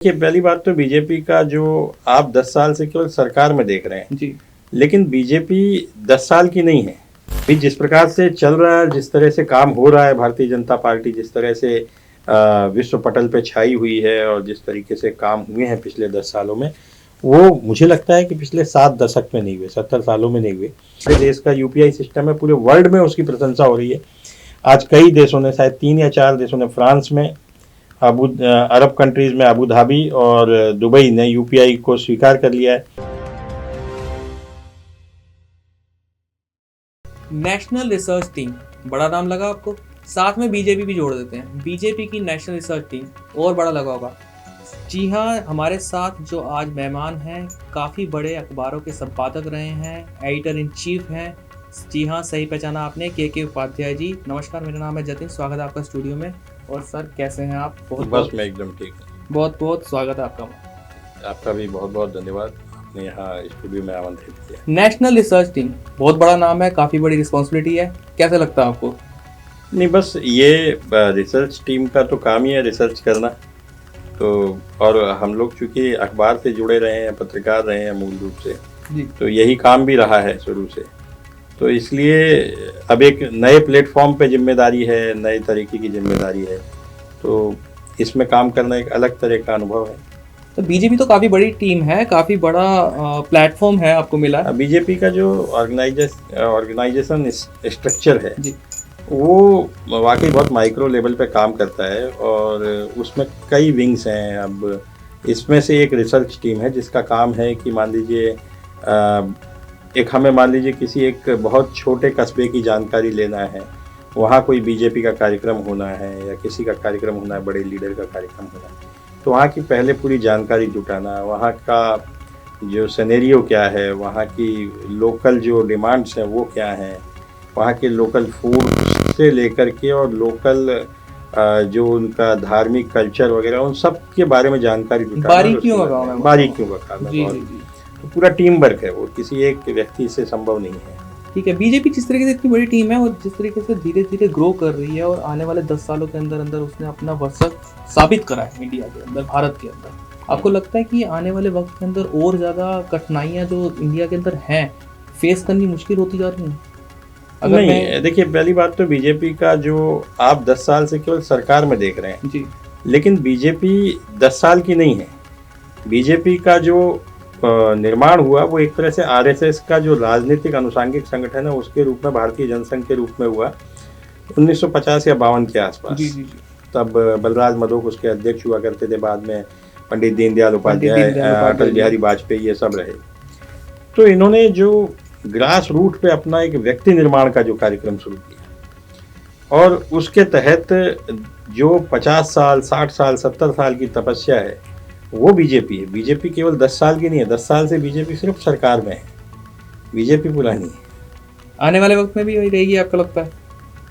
कि पहली बात तो बीजेपी का जो आप 10 साल से केवल सरकार में देख रहे हैं जी। लेकिन बीजेपी 10 साल की नहीं है। भी जिस प्रकार से चल रहा है, जिस तरह से काम हो रहा है, भारतीय जनता पार्टी जिस तरह से विश्व पटल पे छाई हुई है और जिस तरीके से काम हुए हैं पिछले 10 सालों में, वो मुझे लगता है कि पिछले 7 दशक में नहीं हुए, 70 सालों में नहीं हुए। पूरे देश का यूपीआई सिस्टम है, पूरे वर्ल्ड में उसकी प्रशंसा हो रही है। आज कई देशों ने, शायद 3 या 4 देशों ने, फ्रांस में, अरब कंट्रीज में अबू धाबी और दुबई ने यूपीआई को स्वीकार कर लिया है। नेशनल रिसर्च टीम, बड़ा नाम लगा आपको? साथ में बीजेपी भी जोड़ देते हैं। बीजेपी की नेशनल रिसर्च टीम, और बड़ा लगा होगा। जी हाँ, हमारे साथ जो आज मेहमान हैं, काफ़ी बड़े अखबारों के संपादक रहे हैं, एडिटर इन चीफ हैं। जी हाँ, सही पहचाना आपने, के उपाध्याय जी। नमस्कार, मेरा नाम है जतिन, स्वागत है आपका स्टूडियो में। और सर, कैसे हैं आप? बस मैं एकदम ठीक हूँ। बहुत बहुत स्वागत है आपका। आपका भी बहुत बहुत धन्यवाद, आपने यहाँ स्टूडियो में आमंत्रित किया। नेशनल रिसर्च टीम बहुत बड़ा नाम है, काफ़ी बड़ी रिस्पॉन्सिबिलिटी है, कैसा लगता है आपको? नहीं, बस ये रिसर्च टीम का तो काम ही है रिसर्च करना। तो और हम लोग चूँकि अखबार से जुड़े रहे हैं, पत्रकार रहे हैं मूल रूप से जी। तो यही काम भी रहा है शुरू से। तो इसलिए अब एक नए प्लेटफॉर्म पे जिम्मेदारी है, नए तरीके की जिम्मेदारी है, तो इसमें काम करना एक अलग तरह का अनुभव है। तो बीजेपी तो काफ़ी बड़ी टीम है, काफ़ी बड़ा प्लेटफॉर्म है आपको मिला। बीजेपी का जो ऑर्गेनाइजेशन स्ट्रक्चर है जी। वो वाकई बहुत माइक्रो लेवल पे काम करता है और उसमें कई विंग्स हैं। अब इसमें से एक रिसर्च टीम है जिसका काम है कि मान लीजिए मान लीजिए किसी एक बहुत छोटे कस्बे की जानकारी लेना है, वहाँ कोई बीजेपी का कार्यक्रम होना है या किसी का कार्यक्रम होना है, बड़े लीडर का कार्यक्रम होना है, तो वहाँ की पहले पूरी जानकारी जुटाना, वहाँ का जो सिनेरियो क्या है, वहाँ की लोकल जो डिमांड्स हैं वो क्या हैं, वहाँ के लोकल फूड से लेकर के और लोकल जो उनका धार्मिक कल्चर वगैरह, उन सब के बारे में जानकारी जुटाना, बारीकियों का काम है। तो पूरा टीम वर्क है, वो किसी एक व्यक्ति से संभव नहीं है। ठीक है, बीजेपी जिस तरीके से इतनी बड़ी टीम है और जिस तरीके से धीरे धीरे ग्रो कर रही है और आने वाले 10 सालों के अंदर अंदर उसने अपना वर्चस्व साबित करा है इंडिया के अंदर, भारत के अंदर, आपको लगता है कि आने वाले वक्त के अंदर और ज़्यादा कठिनाइयाँ जो इंडिया के अंदर हैं फेस करनी मुश्किल होती जा रही हैं? नहीं, देखिए, पहली बात तो बीजेपी का जो आप 10 साल से केवल सरकार में देख रहे हैं जी, लेकिन बीजेपी 10 साल की नहीं है। बीजेपी का जो निर्माण हुआ वो एक तरह से आरएसएस का जो राजनीतिक अनुषांगिक संगठन है उसके रूप में, भारतीय जनसंघ के रूप में हुआ 1950 या 52 के आसपास। जी जी। तब बलराज मधोक उसके अध्यक्ष हुआ करते थे, बाद में पंडित दीनदयाल उपाध्याय, अटल बिहारी वाजपेयी, ये सब रहे। तो इन्होंने जो ग्रास रूट पे अपना एक व्यक्ति निर्माण का जो कार्यक्रम शुरू किया और उसके तहत जो 50 साल, 60 साल, 70 साल की तपस्या है वो बीजेपी है। बीजेपी केवल 10 साल की नहीं है, 10 साल से बीजेपी सिर्फ सरकार में है, बीजेपी पुरानी है। आने वाले वक्त में भी वही रहेगी आपको लगता है?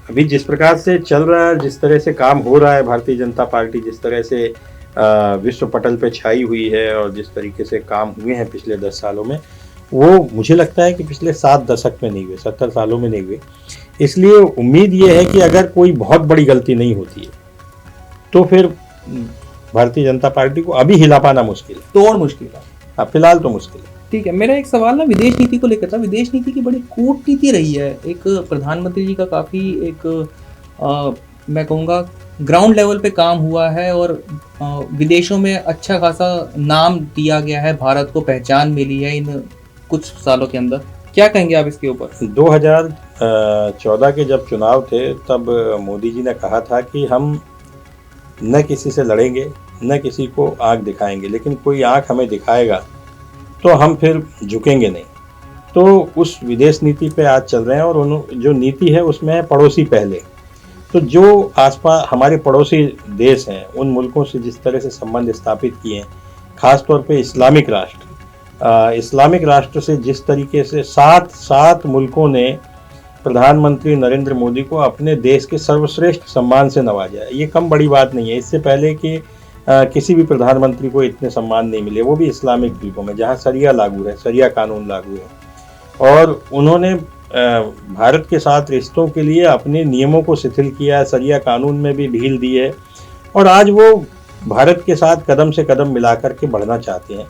अभी जिस प्रकार से चल रहा है, जिस तरह से काम हो रहा है, भारतीय जनता पार्टी जिस तरह से विश्व पटल पे छाई हुई है और जिस तरीके से काम हुए हैं पिछले 10 सालों में, वो मुझे लगता है कि पिछले 7 दशक में नहीं हुए, 70 सालों में नहीं हुए। इसलिए उम्मीद ये है कि अगर कोई बहुत बड़ी गलती नहीं होती है तो फिर भारतीय जनता पार्टी को अभी हिला पाना मुश्किल है, तोड़ मुश्किल है, फिलहाल तो मुश्किल है। ठीक है, मेरा एक सवाल ना विदेश नीति को लेकर था। विदेश नीति की बड़ी कूटनीति रही है, एक प्रधानमंत्री जी का काफ़ी एक मैं कहूँगा ग्राउंड लेवल पे काम हुआ है और विदेशों में अच्छा खासा नाम दिया गया है, भारत को पहचान मिली है इन कुछ सालों के अंदर। क्या कहेंगे आप इसके ऊपर? 2014 के जब चुनाव थे तब मोदी जी ने कहा था कि हम न किसी से लड़ेंगे, न किसी को आंख दिखाएंगे, लेकिन कोई आंख हमें दिखाएगा तो हम फिर झुकेंगे नहीं। तो उस विदेश नीति पे आज चल रहे हैं और जो नीति है उसमें है पड़ोसी पहले। तो जो आसपास हमारे पड़ोसी देश हैं, उन मुल्कों से जिस तरह से संबंध स्थापित किए हैं, खासतौर पे इस्लामिक राष्ट्र से जिस तरीके से 7 मुल्कों ने प्रधानमंत्री नरेंद्र मोदी को अपने देश के सर्वश्रेष्ठ सम्मान से नवाजा है, ये कम बड़ी बात नहीं है। इससे पहले कि किसी भी प्रधानमंत्री को इतने सम्मान नहीं मिले, वो भी इस्लामिक मुल्कों में जहाँ शरिया लागू है, शरिया कानून लागू है। और उन्होंने भारत के साथ रिश्तों के लिए अपने नियमों को शिथिल किया है, शरिया कानून में भी ढील दी है और आज वो भारत के साथ कदम से कदम मिलाकर के बढ़ना चाहते हैं।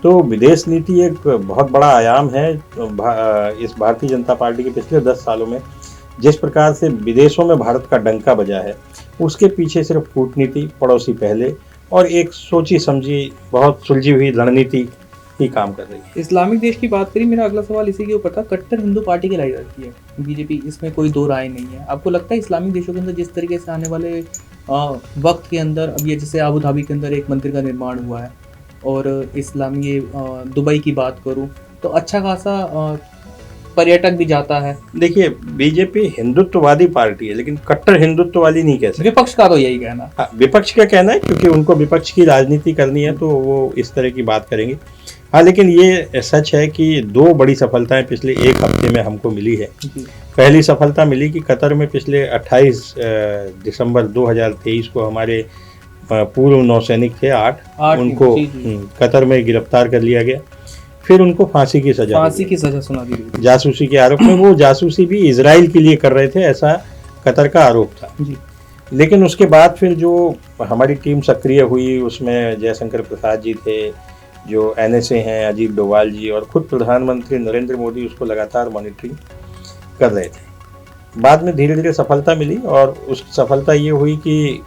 तो विदेश नीति एक बहुत बड़ा आयाम है। इस भारतीय जनता पार्टी के पिछले 10 सालों में जिस प्रकार से विदेशों में भारत का डंका बजा है, उसके पीछे सिर्फ कूटनीति, पड़ोसी पहले और एक सोची समझी बहुत सुलझी हुई रणनीति ही काम कर रही है। इस्लामिक देश की बात करी, मेरा अगला सवाल इसी के ऊपर था। कट्टर हिंदू पार्टी कहलाई जाती है बीजेपी, इसमें कोई दो राय नहीं है। आपको लगता है इस्लामिक देशों के अंदर जिस तरीके से आने वाले वक्त के अंदर, अब ये जैसे अबू धाबी के अंदर एक मंदिर का निर्माण हुआ है, और इस्लामी दुबई की बात करूं तो अच्छा खासा पर्यटक भी जाता है। देखिए, बीजेपी हिंदुत्ववादी पार्टी है, लेकिन कट्टर हिंदुत्व वाली नहीं कह सकते। विपक्ष का तो यही कहना। हाँ, विपक्ष का कहना है, क्योंकि उनको विपक्ष की राजनीति करनी है तो वो इस तरह की बात करेंगे। हाँ, लेकिन ये सच है कि 2 बड़ी सफलताएं पिछले 1 हफ्ते में हमको मिली है। पहली सफलता मिली कि कतर में पिछले 28 दिसंबर 2023 को हमारे पूर्व नौसैनिक थे 8 उनको कतर में गिरफ्तार कर लिया गया। फिर उनको फांसी की सजा सुना दी गई जासूसी के आरोप में। वो जासूसी भी इजराइल के लिए कर रहे थे, ऐसा कतर का आरोप था जी। लेकिन उसके बाद फिर जो हमारी टीम सक्रिय हुई, उसमें जयशंकर प्रसाद जी थे, जो NSA हैं अजीत डोभाल जी, और खुद प्रधानमंत्री नरेंद्र मोदी उसको लगातार मॉनिटरिंग कर रहे थे। बाद में धीरे धीरे सफलता मिली, और उस सफलता ये हुई कि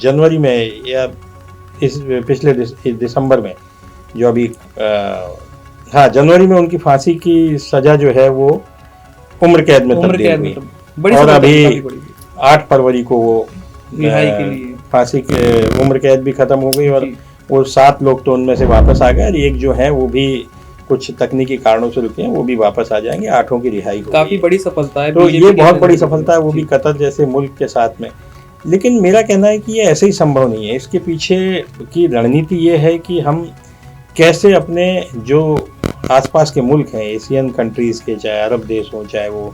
जनवरी में या इस पिछले दिसंबर में जो अभी हाँ जनवरी में उनकी फांसी की सजा जो है वो उम्र कैद में तब्दील हुई, और अभी 8 फरवरी को वो फांसी के उम्र कैद भी खत्म हो गई, और वो 7 लोग तो उनमें से वापस आ गए, और एक जो है वो भी कुछ तकनीकी कारणों से रुके हैं, वो भी वापस आ जाएंगे। 8 की रिहाई हो काफी बड़ी सफलता है। तो ये बहुत बड़ी सफलता है, वो भी कतर जैसे मुल्क के साथ में। लेकिन मेरा कहना है कि ये ऐसे ही संभव नहीं है। इसके पीछे की रणनीति ये है कि हम कैसे अपने जो आसपास के मुल्क हैं, एशियन कंट्रीज़ के, चाहे अरब देश हों, चाहे वो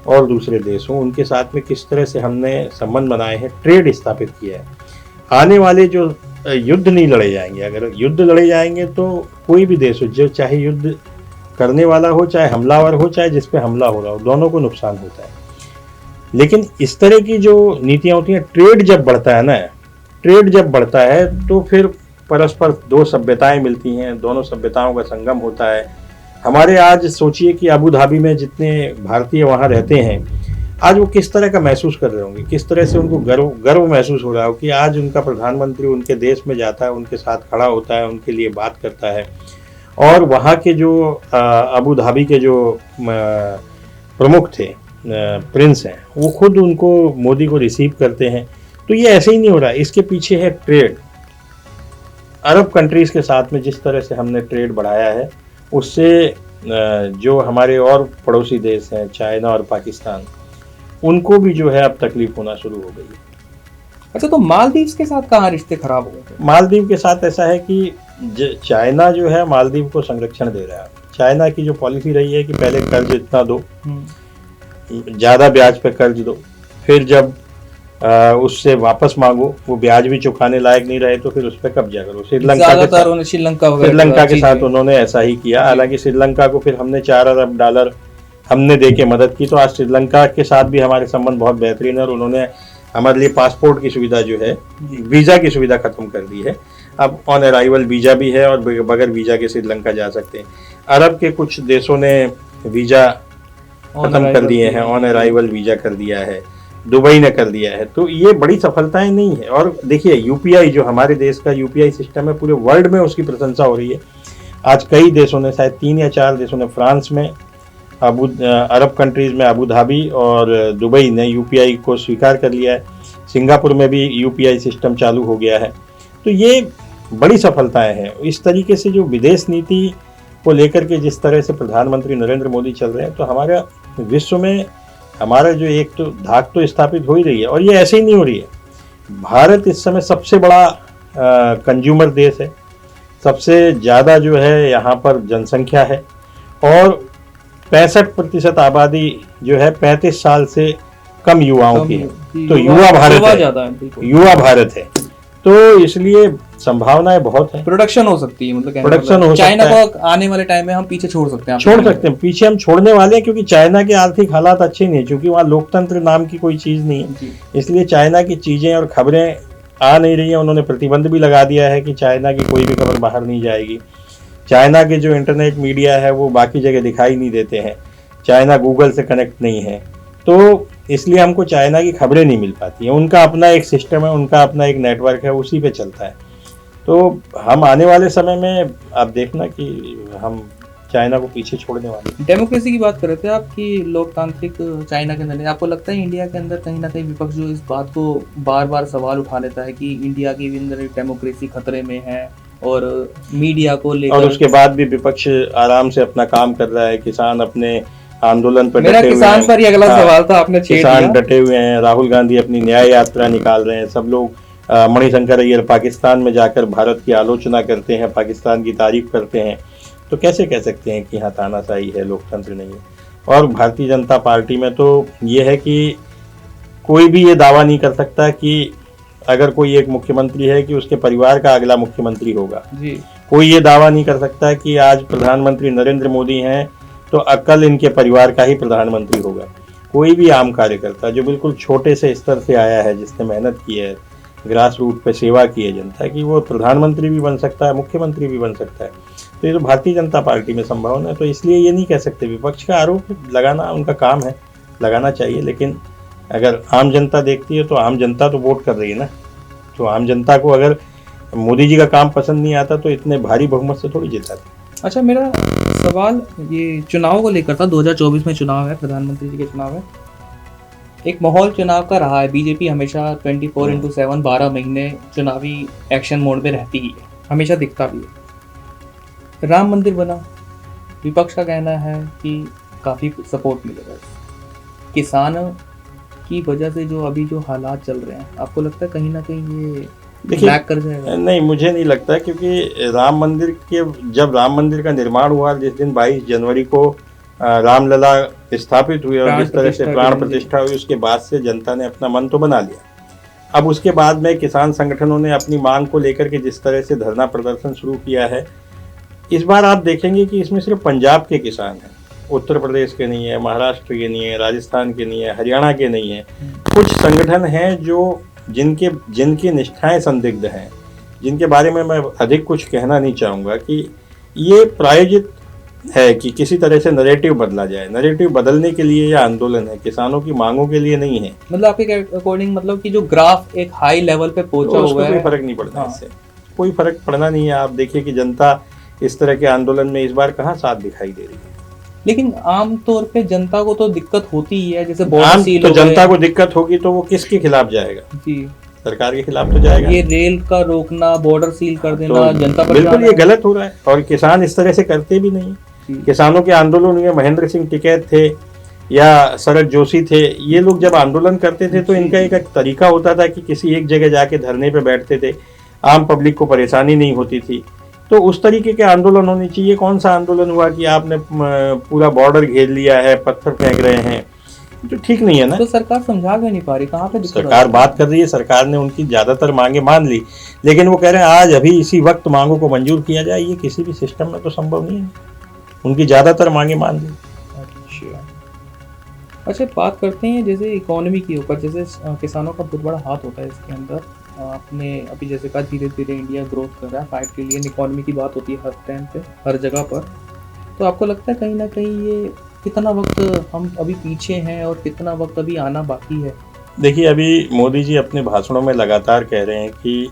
और दूसरे देश हों, उनके साथ में किस तरह से हमने संबंध बनाए हैं, ट्रेड स्थापित किया है। आने वाले जो युद्ध नहीं लड़े जाएंगे, अगर युद्ध लड़े जाएंगे तो कोई भी देश हो, जो चाहे युद्ध करने वाला हो, चाहे हमलावर हो, चाहे जिस पे हमला हो रहा हो, दोनों को नुकसान होता है। लेकिन इस तरह की जो नीतियाँ होती हैं, ट्रेड जब बढ़ता है ना, ट्रेड जब बढ़ता है तो फिर परस्पर 2 सभ्यताएं मिलती हैं, दोनों सभ्यताओं का संगम होता है। हमारे आज सोचिए कि अबू धाबी में जितने भारतीय वहाँ रहते हैं, आज वो किस तरह का महसूस कर रहे होंगे, किस तरह से उनको गर्व महसूस हो रहा हो कि आज उनका प्रधानमंत्री उनके देश में जाता है, उनके साथ खड़ा होता है, उनके लिए बात करता है। और वहाँ के जो अबू धाबी के जो प्रमुख थे, प्रिंस हैं, वो खुद उनको, मोदी को रिसीव करते हैं। तो ये ऐसे ही नहीं हो रहा, इसके पीछे है ट्रेड। अरब कंट्रीज़ के साथ में जिस तरह से हमने ट्रेड बढ़ाया है, उससे जो हमारे और पड़ोसी देश हैं, चाइना और पाकिस्तान, उनको भी जो है अब तकलीफ होना शुरू हो गई है। अच्छा, तो मालदीव के साथ कहाँ रिश्ते खराब हो गए? मालदीव के साथ ऐसा है कि चाइना जो है मालदीव को संरक्षण दे रहा है। चाइना की जो पॉलिसी रही है कि पहले कर्ज इतना दो, ज़्यादा ब्याज पे कर्ज दो, फिर जब उससे वापस मांगो, वो ब्याज भी चुकाने लायक नहीं रहे तो फिर उस पर कब्जा करो। श्रीलंका के साथ उन्होंने ऐसा ही किया। हालांकि श्रीलंका को फिर हमने $4 अरब हमने दे के मदद की। तो आज श्रीलंका के साथ भी हमारे संबंध बहुत बेहतरीन है, और उन्होंने हमारे लिए पासपोर्ट की सुविधा जो है, वीज़ा की सुविधा खत्म कर दी है। अब ऑन अराइवल वीज़ा भी है, और बगैर वीज़ा के श्रीलंका जा सकते हैं। अरब के कुछ देशों ने वीज़ा खत्म कर दिए हैं, ऑन अराइवल वीज़ा कर दिया है, दुबई ने कर दिया है। तो ये बड़ी सफलताएं नहीं है। और देखिए, यूपीआई जो हमारे देश का यूपीआई सिस्टम है, पूरे वर्ल्ड में उसकी प्रशंसा हो रही है। आज कई देशों ने, शायद 3 या 4 देशों ने, फ्रांस में, अरब कंट्रीज़ में अबू धाबी और दुबई ने यूपीआई को स्वीकार कर लिया है। सिंगापुर में भी यूपीआई सिस्टम चालू हो गया है। तो ये बड़ी सफलताएं हैं। इस तरीके से जो विदेश नीति को लेकर के जिस तरह से प्रधानमंत्री नरेंद्र मोदी चल रहे हैं, तो हमारा विश्व में हमारा जो एक तो धाक तो स्थापित हो ही रही है। और ये ऐसे ही नहीं हो रही है। भारत इस समय सबसे बड़ा कंज्यूमर देश है, सबसे ज़्यादा जो है यहाँ पर जनसंख्या है, और 65% आबादी जो है 35 साल से कम युवाओं की है। तो युवा भारत है। तो इसलिए संभावनाएं बहुत है। प्रोडक्शन हो सकती है, मतलब प्रोडक्शन हो सकता है। चाइना को आने वाले टाइम में हम पीछे छोड़ सकते हैं। पीछे हम छोड़ने वाले हैं, क्योंकि चाइना के आर्थिक हालात अच्छे नहीं है, क्योंकि वहाँ लोकतंत्र नाम की कोई चीज़ नहीं है। इसलिए चाइना की चीज़ें और खबरें आ नहीं रही हैं। उन्होंने प्रतिबंध भी लगा दिया है कि चाइना की कोई भी खबर बाहर नहीं जाएगी। चाइना के जो इंटरनेट मीडिया है वो बाकी जगह दिखाई नहीं देते हैं। चाइना गूगल से कनेक्ट नहीं है, तो इसलिए हमको चाइना की खबरें नहीं मिल पाती हैं। उनका अपना एक सिस्टम है, उनका अपना एक नेटवर्क है, उसी पे चलता है। तो हम आने वाले समय में आप देखना कि हम चाइना को पीछे छोड़ने वाले। डेमोक्रेसी की बात कर रहे थे आप कि लोकतांत्रिक चाइना के अंदर, आपको लगता है इंडिया के अंदर कहीं ना कहीं विपक्ष जो इस बात को बार बार सवाल उठा लेता है कि इंडिया की अंदर डेमोक्रेसी खतरे में है और मीडिया को लेकर, और उसके बाद भी विपक्ष आराम से अपना काम कर रहा है। किसान अपने आंदोलन पर मेरा किसान पर ही अगला सवाल था, आपने छेड़ दिया। किसान डटे हुए हैं, राहुल गांधी अपनी न्याय यात्रा निकाल रहे हैं। सब लोग मणिशंकर अय्यर पाकिस्तान में जाकर भारत की आलोचना करते हैं, पाकिस्तान की तारीफ करते हैं। तो कैसे कह सकते हैं कि यहाँ तानाशाही है, लोकतंत्र नहीं है। और भारतीय जनता पार्टी में तो ये है कि कोई भी ये दावा नहीं कर सकता कि अगर कोई एक मुख्यमंत्री है कि उसके परिवार का अगला मुख्यमंत्री होगा जी। कोई ये दावा नहीं कर सकता कि आज प्रधानमंत्री नरेंद्र मोदी हैं तो कल इनके परिवार का ही प्रधानमंत्री होगा। कोई भी आम कार्यकर्ता जो बिल्कुल छोटे से स्तर से आया है, जिसने मेहनत की है, ग्रास रूट पे सेवा की है जनता की, वो प्रधानमंत्री भी बन सकता है, मुख्यमंत्री भी बन सकता है। तो ये तो भारतीय जनता पार्टी में संभावना है। तो इसलिए ये नहीं कह सकते, विपक्ष का आरोप लगाना उनका काम है, लगाना चाहिए। लेकिन अगर आम जनता देखती है तो आम जनता तो वोट कर रही है ना। तो आम जनता को अगर मोदी जी का काम पसंद नहीं आता तो इतने भारी बहुमत से थोड़ी जिताते। अच्छा, मेरा सवाल ये चुनाव को लेकर था। 2024 में चुनाव है, प्रधानमंत्री जी के चुनाव है। एक माहौल चुनाव का रहा है। बीजेपी हमेशा 24/7 12 महीने चुनावी एक्शन मोड में रहती ही है, हमेशा दिखता भी है। राम मंदिर बना, विपक्ष का कहना है कि काफ़ी सपोर्ट मिलेगा। किसान की वजह से जो अभी जो हालात चल रहे हैं, आपको लगता है कहीं ना कहीं ये ब्लैक कर जाएगा? नहीं, मुझे नहीं लगता, क्योंकि राम मंदिर के जब राम मंदिर का निर्माण हुआ, जिस दिन 22 जनवरी को रामलला स्थापित हुई और जिस तरह से प्राण प्रतिष्ठा हुई, उसके बाद से जनता ने अपना मन तो बना लिया। अब उसके बाद में किसान संगठनों ने अपनी मांग को लेकर के जिस तरह से धरना प्रदर्शन शुरू किया है, इस बार आप देखेंगे कि इसमें सिर्फ पंजाब के किसान हैं, उत्तर प्रदेश के नहीं है, महाराष्ट्र के नहीं है, राजस्थान के नहीं है, हरियाणा के नहीं है। कुछ संगठन हैं जो जिनकी निष्ठाएं संदिग्ध हैं, जिनके बारे में मैं अधिक कुछ कहना नहीं चाहूँगा कि ये प्रायोजित है कि किसी तरह से नैरेटिव बदला जाए। नैरेटिव बदलने के लिए यह आंदोलन है, किसानों की मांगों के लिए नहीं है। मतलब आपके अकॉर्डिंग मतलब कि जो ग्राफ एक हाई लेवल पे पहुंचा हुआ है, कोई फर्क नहीं पड़ता। इससे कोई फर्क पड़ना नहीं है। आप देखिए कि जनता इस तरह के आंदोलन में इस बार कहाँ साथ दिखाई दे रही है। लेकिन आमतौर पे जनता को तो दिक्कत होती ही है, जैसे बॉर्डर सील तो जनता को दिक्कत होगी तो वो किसके खिलाफ जाएगा? जी, सरकार के खिलाफ तो जाएगा। ये रेल का रोकना, बॉर्डर सील कर देना, तो जनता पर बिल्कुल ये गलत हो रहा है। और किसान इस तरह से करते भी नहीं। किसानों के आंदोलन में महेंद्र सिंह टिकैत थे या शरद जोशी थे, ये लोग जब आंदोलन करते थे तो इनका एक तरीका होता था कि किसी एक जगह जाके धरने पे बैठते थे, आम पब्लिक को परेशानी नहीं होती थी। तो उस तरीके के आंदोलन होने चाहिए। कौन सा आंदोलन हुआ कि आपने पूरा बॉर्डर घेर लिया है, पत्थर फेंक रहे हैं, तो ठीक नहीं है ना। तो सरकार समझा भी नहीं पा रही, कहाँ पे सरकार बात कर रही है। सरकार ने उनकी ज्यादातर मांगे मान ली, लेकिन वो कह रहे हैं आज अभी इसी वक्त मांगों को मंजूर किया जाए। ये किसी भी सिस्टम में तो संभव नहीं है। उनकी ज्यादातर मांगे मान ली। अच्छा, बात करते हैं जैसे इकोनॉमी के ऊपर। जैसे किसानों का बहुत बड़ा हाथ होता है इसके अंदर। आपने अभी जैसे कहा धीरे धीरे इंडिया ग्रोथ कर रहा है, 5 ट्रिलियन इकोनॉमी की बात होती है हर टाइम पे, हर जगह पर। तो आपको लगता है कहीं ना कहीं ये कितना वक्त हम अभी पीछे हैं और कितना वक्त अभी आना बाकी है? देखिए, अभी मोदी जी अपने भाषणों में लगातार कह रहे हैं कि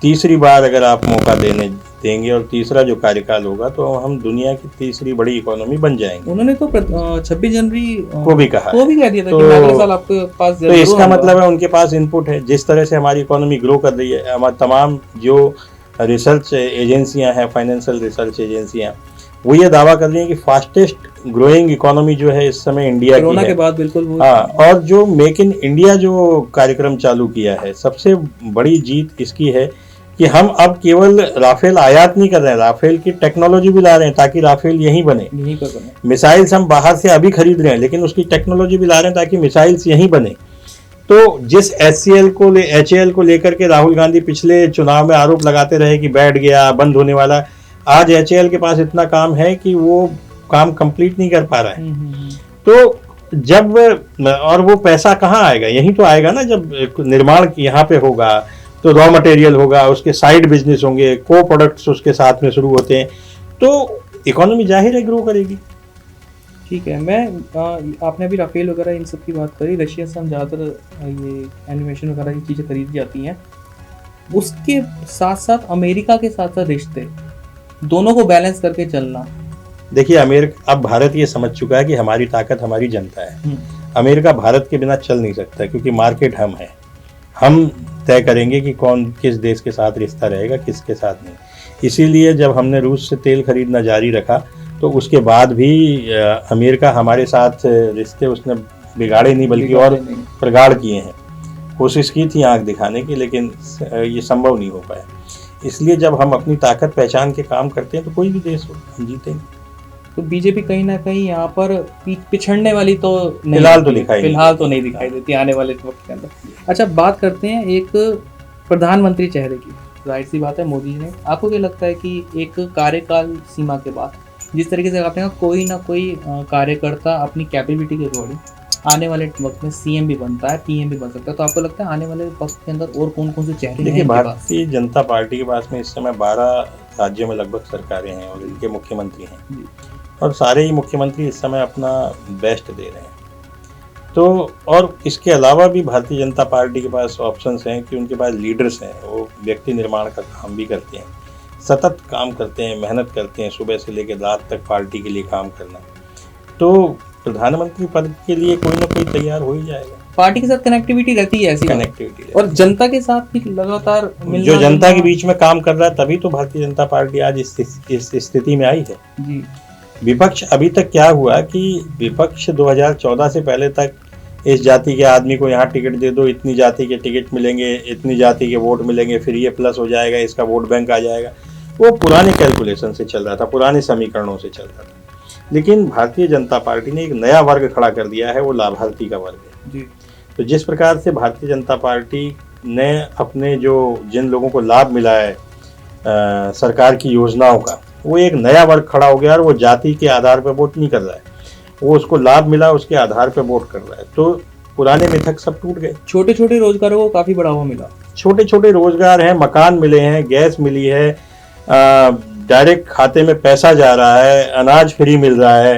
तीसरी बार अगर आप मौका देंगे और तीसरा जो कार्यकाल होगा तो हम दुनिया की तीसरी बड़ी इकोनॉमी बन जाएंगे। उन्होंने तो 26 जनवरी को भी कहा, वो भी कह दिया था कि अगले साल आपके पास। तो इसका मतलब है उनके पास इनपुट है। जिस तरह से हमारी इकोनॉमी ग्रो कर रही है, हमारे तमाम जो रिसर्च एजेंसियां हैं, फाइनेंशियल रिसर्च एजेंसियां, वो ये दावा कर रही हैं कि फास्टेस्ट ग्रोइंग इकोनॉमी जो है इस समय इंडिया की है। कोरोना के बाद बिल्कुल। हाँ, और जो मेक इन इंडिया जो कार्यक्रम चालू किया है, सबसे बड़ी जीत इसकी है कि हम अब केवल राफेल आयात नहीं कर रहे हैं, राफेल की टेक्नोलॉजी भी ला रहे हैं ताकि राफेल यहीं बने। मिसाइल्स हम बाहर से अभी खरीद रहे हैं, लेकिन उसकी टेक्नोलॉजी भी ला रहे हैं ताकि मिसाइल्स यहीं बने। तो जिस HAL को लेकर के राहुल गांधी पिछले चुनाव में आरोप लगाते रहे कि बैठ गया, बंद होने वाला, आज HAL के पास इतना काम है कि वो काम कंप्लीट नहीं कर पा रहा है। तो जब और वो पैसा कहाँ आएगा? यहीं तो आएगा ना, जब निर्माण यहाँ पे होगा, तो रॉ मटेरियल होगा, उसके साइड बिजनेस होंगे, को प्रोडक्ट्स उसके साथ में शुरू होते हैं, तो इकोनॉमी जाहिर है ग्रो करेगी। ठीक है। मैं आपने अभी राफेल वगैरह इन सब की बात करी, रशिया से हम ज़्यादातर ये एनिमेशन वगैरह की चीज़ें खरीदी जाती हैं। उसके साथ साथ अमेरिका के साथ साथ रिश्ते, दोनों को बैलेंस करके चलना। देखिए अमेरिका, अब भारत ये समझ चुका है कि हमारी ताकत हमारी जनता है। अमेरिका भारत के बिना चल नहीं सकता, क्योंकि मार्केट हम है, हम तय करेंगे कि कौन किस देश के साथ रिश्ता रहेगा, किसके साथ नहीं। इसीलिए जब हमने रूस से तेल खरीदना जारी रखा, तो उसके बाद भी अमेरिका हमारे साथ रिश्ते उसने बिगाड़े नहीं, बल्कि और प्रगाढ़ किए हैं। कोशिश की थी आंख दिखाने की, लेकिन ये संभव नहीं हो पाया। इसलिए जब हम अपनी ताकत पहचान के काम करते हैं, तो कोई भी देश हो हम जीतेंगे। तो बीजेपी कहीं ना कहीं यहाँ पर पिछड़ने वाली तो फिलहाल तो नहीं दिखाई देती आने वाले वक्त के अंदर। अच्छा, बात करते हैं एक प्रधानमंत्री चेहरे की। जाहिर सी बात है, मोदी जी ने, आपको क्या लगता है कि एक कार्यकाल सीमा के बाद जिस तरीके से आपने कहा कोई ना कोई कार्यकर्ता अपनी कैपेबिलिटी के अकॉर्डिंग आने वाले वक्त में सीएम भी बनता है, पीएम भी बन सकता है, तो आपको लगता है आने वाले वक्त के अंदर और कौन कौन से चेहरे? देखिए, भारतीय जनता पार्टी के पास में इस समय 12 राज्यों में लगभग सरकारें हैं और इनके मुख्यमंत्री हैं, और सारे ही मुख्यमंत्री इस समय अपना बेस्ट दे रहे हैं। तो और इसके अलावा भी भारतीय जनता पार्टी के पास ऑप्शंस हैं कि उनके पास लीडर्स हैं, वो व्यक्ति निर्माण का काम भी करते हैं, सतत काम करते हैं, मेहनत करते हैं, सुबह से लेकर रात तक पार्टी के लिए काम करना। तो प्रधानमंत्री पद के लिए कोई ना कोई तैयार हो ही जाएगा। पार्टी के साथ कनेक्टिविटी रहती है, ऐसी कनेक्टिविटी और जनता के साथ भी लगातार जो जनता के बीच में काम कर रहा है, तभी तो भारतीय जनता पार्टी आज इस स्थिति में आई है जी। विपक्ष अभी तक क्या हुआ कि विपक्ष 2014 से पहले तक इस जाति के आदमी को यहाँ टिकट दे दो, इतनी जाति के टिकट मिलेंगे, इतनी जाति के वोट मिलेंगे, फिर ये प्लस हो जाएगा, इसका वोट बैंक आ जाएगा। वो पुराने कैलकुलेशन से चल रहा था, पुराने समीकरणों से चल रहा था। लेकिन भारतीय जनता पार्टी ने एक नया वर्ग खड़ा कर दिया है, वो लाभार्थी का वर्ग है जी। तो जिस प्रकार से भारतीय जनता पार्टी ने अपने जिन लोगों को लाभ मिला है सरकार की योजनाओं का, वो एक नया वर्ग खड़ा हो गया और वो जाति के आधार पर वोट नहीं कर रहा है, वो उसको लाभ मिला उसके आधार पर वोट कर रहा है। तो पुराने मिथक सब टूट गए। छोटे छोटे रोजगारों को काफी बढ़ावा मिला, छोटे छोटे रोजगार हैं, मकान मिले हैं, गैस मिली है, डायरेक्ट खाते में पैसा जा रहा है, अनाज फ्री मिल रहा है,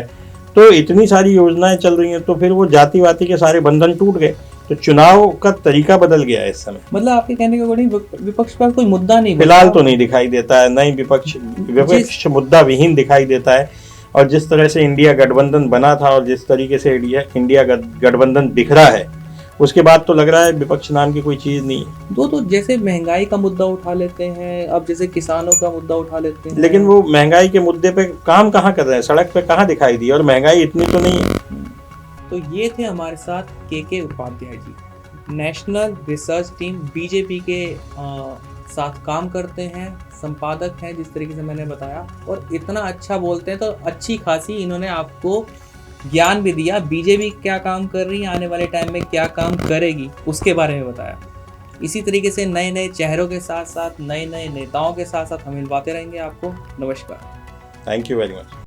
तो इतनी सारी योजनाएं चल रही हैं। तो फिर वो जाति वाति के सारे बंधन टूट गए, तो चुनाव का तरीका बदल गया है इस समय। मतलब आपके कहने के अकॉर्डिंग विपक्ष पर कोई मुद्दा नहीं, फिलहाल तो नहीं दिखाई देता है, नहीं विपक्ष मुद्दा विहीन दिखाई देता है। और जिस तरह से इंडिया गठबंधन बना था और जिस तरीके से इंडिया गठबंधन बिखरा है, उसके बाद तो लग रहा है विपक्ष नाम की कोई चीज नहीं है। तो जैसे महंगाई का मुद्दा उठा लेते हैं, अब जैसे किसानों का मुद्दा उठा लेते हैं, लेकिन वो महंगाई के मुद्दे पे काम कहाँ कर रहे हैं, सड़क पे कहाँ दिखाई दी, और महंगाई इतनी तो नहीं है। तो ये थे हमारे साथ के Upadhyay ji, national research team BJP के साथ काम करते हैं, संपादक हैं जिस तरीके से मैंने बताया, और इतना अच्छा बोलते हैं, तो अच्छी खासी इन्होंने आपको ज्ञान भी दिया, बीजेपी क्या काम कर रही है, आने वाले टाइम में क्या काम करेगी, उसके बारे में बताया। इसी तरीके से नए नए चेहरों के साथ साथ नए नए नेताओं के साथ साथ हम मिलवाते रहेंगे आपको। नमस्कार। Thank you very much.